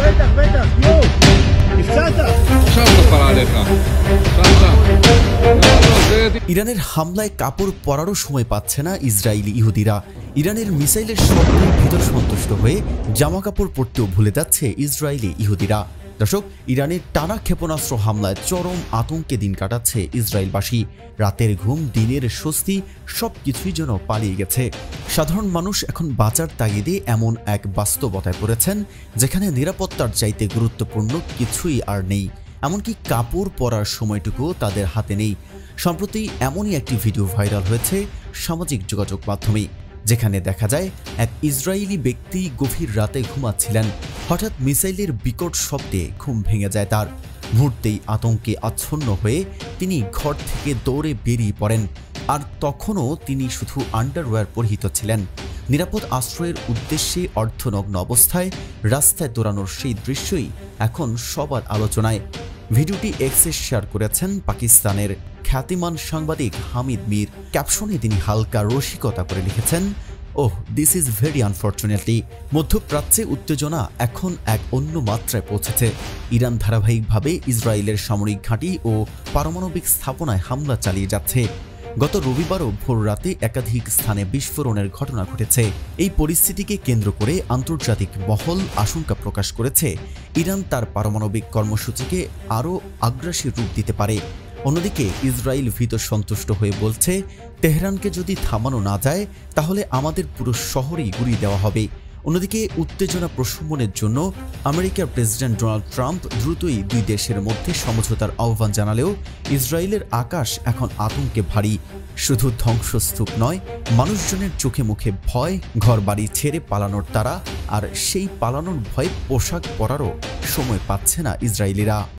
بيتك بيتك يو الشنطة شنطة طلع عليك شنطة ইরানের হামলায় কাপড় পরারও সময় পাচ্ছে না ইসরায়েলি ইহুদিরা। ইরানের মিসাইলের শব্দে ভিতর সন্তুষ্ট হয়ে জামা কাপড় পরতেও ভুলে যাচ্ছে ইসরায়েলি ইহুদিরা। দর্শক, ইরানের টানা ক্ষেপণাস্ত্র হামলায় চরম আতঙ্কে দিন কাটাচ্ছে ইসরায়েলবাসী। রাতের ঘুম, দিনের স্বস্তি সবকিছুই যেন পালিয়ে গেছে। সাধারণ মানুষ এখন বাঁচার তাগিদে এমন এক বাস্তবতায় পড়েছেন যেখানে নিরাপত্তার চাইতে গুরুত্বপূর্ণ কিছুই আর নেই। এমনকি কাপড় পরার সময়টুকুও তাদের হাতে নেই। সম্প্রতি এমনই একটি ভিডিও ভাইরাল হয়েছে সামাজিক যোগাযোগ মাধ্যমে, যেখানে দেখা যায় এক ইসরায়েলি ব্যক্তি গভীর রাতে ঘুমাচ্ছিলেন। হঠাৎ মিসাইলের বিকট শব্দে ঘুম ভেঙে যায় তার। মুহূর্তেই আতঙ্কে আচ্ছন্ন হয়ে তিনি ঘর থেকে দৌড়ে বেরিয়ে পড়েন। আর তখনও তিনি শুধু আন্ডারওয়্যার পরিহিত ছিলেন। নিরাপদ আশ্রয়ের উদ্দেশ্যে অর্ধনগ্ন অবস্থায় রাস্তায় দৌড়ানোর সেই দৃশ্যই এখন সবার আলোচনায়। ভিডিওটি এক্সে শেয়ার করেছেন পাকিস্তানের খ্যাতিমান সাংবাদিক হামিদ মীর। ক্যাপশনে তিনি হালকা রসিকতা করে লিখেছেন, ওহ দিস ইজ ভেরি আনফর্চুনেটলি। মধ্যপ্রাচ্যে উত্তেজনা এখন এক অন্য মাত্রায় পৌঁছেছে। ইরান ধারাবাহিকভাবে ইসরায়েলের সামরিক ঘাঁটি ও পারমাণবিক স্থাপনায় হামলা চালিয়ে যাচ্ছে। গত রবিবারও ভোর রাতে একাধিক স্থানে বিস্ফোরণের ঘটনা ঘটেছে। এই পরিস্থিতিকে কেন্দ্র করে আন্তর্জাতিক মহল আশঙ্কা প্রকাশ করেছে ইরান তার পারমাণবিক কর্মসূচিকে আরও আগ্রাসী রূপ দিতে পারে। অন্যদিকে ইসরায়েল ভীত সন্তুষ্ট হয়ে বলছে, তেহরানকে যদি থামানো না যায় তাহলে আমাদের পুরো শহরেই গুঁড়িয়ে দেওয়া হবে। অন্যদিকে উত্তেজনা প্রশমনের জন্য আমেরিকার প্রেসিডেন্ট ডোনাল্ড ট্রাম্প দ্রুতই দুই দেশের মধ্যে সমঝোতার আহ্বান জানালেও ইসরায়েলের আকাশ এখন আতঙ্কে ভারী। শুধু ধ্বংসস্তূপ নয়, মানুষজনের চোখে মুখে ভয়, ঘরবাড়ি ছেড়ে পালানোর তাড়া, আর সেই পালানোর ভয়ে পোশাক পরারও সময় পাচ্ছে না ইসরায়েলিরা।